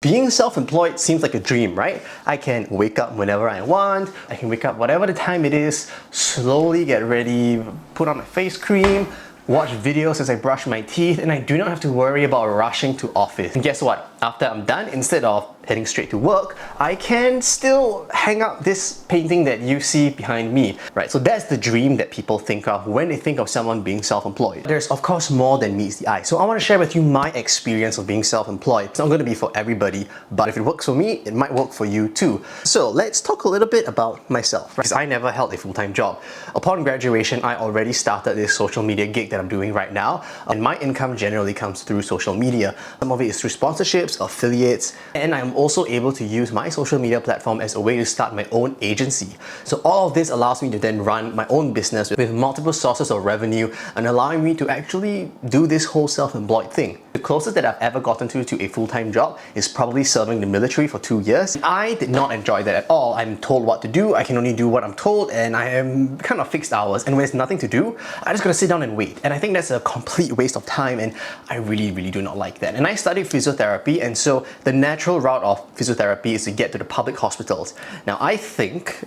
Being self-employed seems like a dream, right? I can wake up whenever I want, I can wake up whatever the time it is, slowly get ready, put on a face cream, watch videos as I brush my teeth, and I do not have to worry about rushing to office. And guess what? After I'm done, instead of heading straight to work, I can still hang up this painting that you see behind me, right? So that's the dream that people think of when they think of someone being self-employed. There's of course more than meets the eye. So I want to share with you my experience of being self-employed. It's not going to be for everybody, but if it works for me, it might work for you too. So let's talk a little bit about myself, because I never held a full-time job. Upon graduation, I already started this social media gig that I'm doing right now, and my income generally comes through social media. Some of it is through sponsorships, affiliates, and I'm also able to use my social media platform as a way to start my own agency. So all of this allows me to then run my own business with multiple sources of revenue and allowing me to actually do this whole self-employed thing. The closest that I've ever gotten to a full-time job is probably serving the military for 2 years. I did not enjoy that at all. I'm told what to do, I can only do what I'm told, and I am kind of fixed hours, and when there's nothing to do, I just gotta sit down and wait. And I think that's a complete waste of time, and I really do not like that. And I studied physiotherapy, and so the natural route of physiotherapy is to get to the public hospitals. Now I think,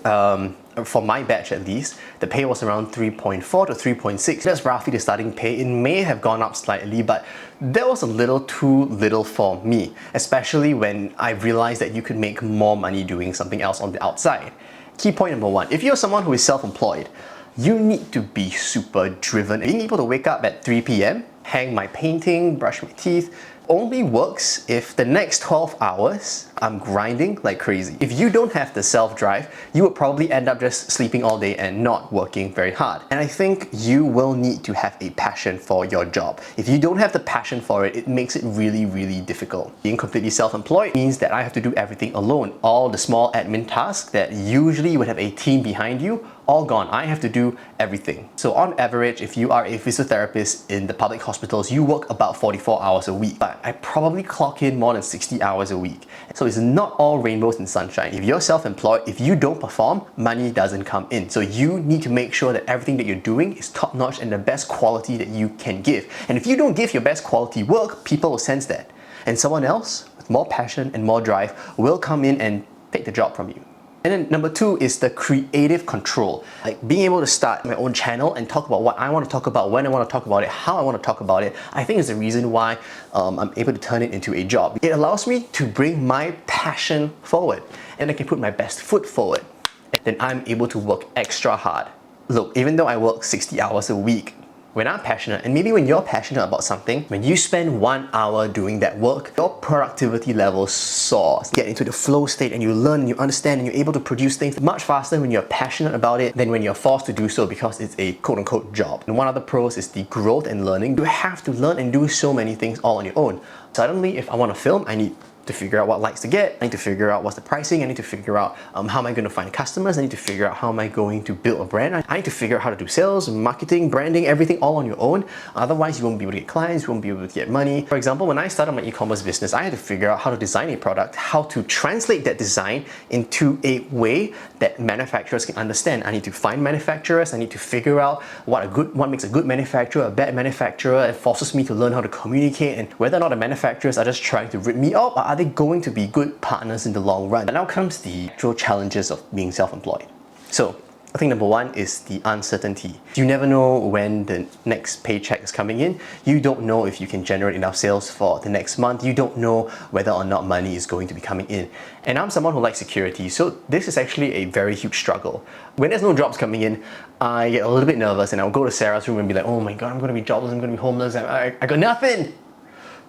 for my batch at least, the pay was around 3.4 to 3.6. That's roughly the starting pay. It may have gone up slightly, but that was a little too little for me, especially when I realized that you could make more money doing something else on the outside. Key point number one, if you're someone who is self-employed, you need to be super driven. Being able to wake up at 3 p.m, hang my painting, brush my teeth, only works if the next 12 hours I'm grinding like crazy. If you don't have the self-drive, you would probably end up just sleeping all day and not working very hard. And I think you will need to have a passion for your job. If you don't have the passion for it, it makes it really difficult. Being completely self-employed means that I have to do everything alone. All the small admin tasks that usually would have a team behind you, all gone. I have to do everything. So on average, if you are a physiotherapist in the public hospitals, you work about 44 hours a week. But I probably clock in more than 60 hours a week. So it's not all rainbows and sunshine. If you're self-employed, if you don't perform, money doesn't come in. So you need to make sure that everything that you're doing is top-notch and the best quality that you can give. And if you don't give your best quality work, people will sense that. And someone else with more passion and more drive will come in and take the job from you. And then number two is the creative control. Like being able to start my own channel and talk about what I want to talk about, when I want to talk about it, how I want to talk about it, I think is the reason why I'm able to turn it into a job. It allows me to bring my passion forward, and I can put my best foot forward. And then I'm able to work extra hard. Look, even though I work 60 hours a week, when I'm passionate, and maybe when you're passionate about something, when you spend 1 hour doing that work, your productivity level soars. You get into the flow state and you learn, and you understand, and you're able to produce things much faster when you're passionate about it than when you're forced to do so because it's a quote-unquote job. And one of the pros is the growth and learning. You have to learn and do so many things all on your own. Suddenly, if I want to film, I need to figure out what lights to get, I need to figure out what's the pricing, I need to figure out how am I going to find customers, I need to figure out how am I going to build a brand, I need to figure out how to do sales, marketing, branding, everything all on your own. Otherwise you won't be able to get clients, you won't be able to get money. For example, when I started my e-commerce business, I had to figure out how to design a product, how to translate that design into a way that manufacturers can understand. I need to find manufacturers, I need to figure out what makes a good manufacturer, a bad manufacturer. It forces me to learn how to communicate and whether or not the manufacturers are just trying to rip me off, or are they going to be good partners in the long run. And now comes the actual challenges of being self-employed. So I think number one is the uncertainty. You never know when the next paycheck is coming in. You don't know if you can generate enough sales for the next month. You don't know whether or not money is going to be coming in. And I'm someone who likes security, so this is actually a very huge struggle. When there's no jobs coming in, I get a little bit nervous and I'll go to Sarah's room and be like, oh my god, I'm going to be jobless, I'm going to be homeless, I got nothing!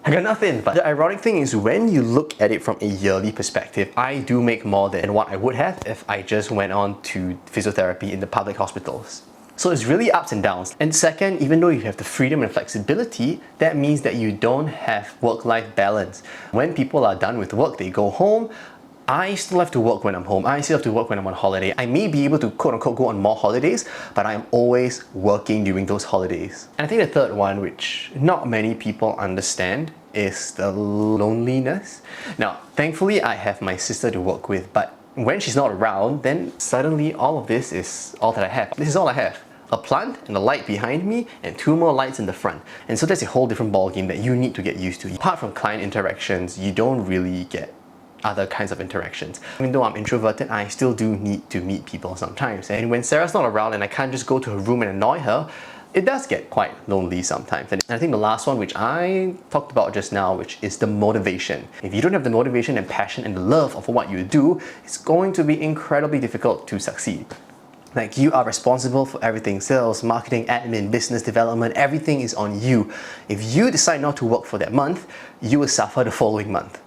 I got nothing. But the ironic thing is, when you look at it from a yearly perspective, I do make more than what I would have if I just went on to physiotherapy in the public hospitals. So it's really ups and downs. And second, even though you have the freedom and flexibility, that means that you don't have work-life balance. When people are done with work, they go home. I still have to work when I'm home. I still have to work when I'm on holiday. I may be able to quote-unquote go on more holidays, but I'm always working during those holidays. And I think the third one, which not many people understand, is the loneliness. Now, thankfully, I have my sister to work with, but when she's not around, then suddenly all of this is all that I have. This is all I have. a plant and a light behind me and 2 more lights in the front. And so that's a whole different ballgame that you need to get used to. Apart from client interactions, you don't really get other kinds of interactions. Even though I'm introverted, I still do need to meet people sometimes. And when Sarah's not around and I can't just go to her room and annoy her, it does get quite lonely sometimes. And I think the last one, which I talked about just now, which is the motivation. If you don't have the motivation and passion and the love of what you do, it's going to be incredibly difficult to succeed. Like, you are responsible for everything: sales, marketing, admin, business development, everything is on you. If you decide not to work for that month, you will suffer the following month.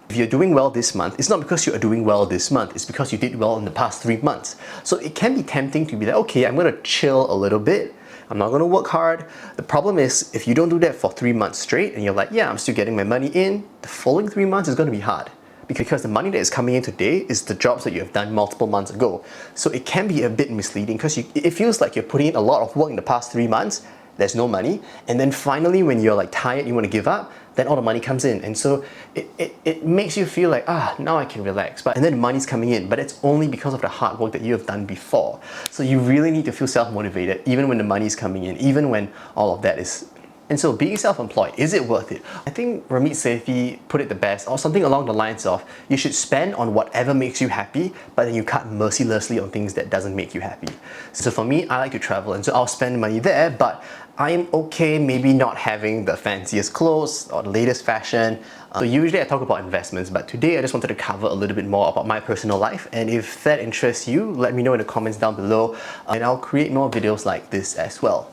If you're doing well this month, it's not because you are doing well this month, it's because you did well in the past 3 months. So it can be tempting to be like, okay, I'm going to chill a little bit, I'm not going to work hard. The problem is, if you don't do that for 3 months straight and you're like, yeah, I'm still getting my money in, the following 3 months is going to be hard. Because the money that is coming in today is the jobs that you have done multiple months ago. So it can be a bit misleading because it feels like you're putting in a lot of work in the past 3 months, there's no money, and then finally when you're like tired, you want to give up, then all the money comes in. And so it makes you feel like, now I can relax. And then the money's coming in, but it's only because of the hard work that you have done before. So you really need to feel self-motivated even when the money's coming in, even when all of that is. And so being self-employed, is it worth it? I think Ramit Sethi put it the best, or something along the lines of, you should spend on whatever makes you happy, but then you cut mercilessly on things that doesn't make you happy. So for me, I like to travel, and so I'll spend money there, but I'm okay maybe not having the fanciest clothes or the latest fashion. So usually I talk about investments, but today I just wanted to cover a little bit more about my personal life. And if that interests you, let me know in the comments down below, and I'll create more videos like this as well.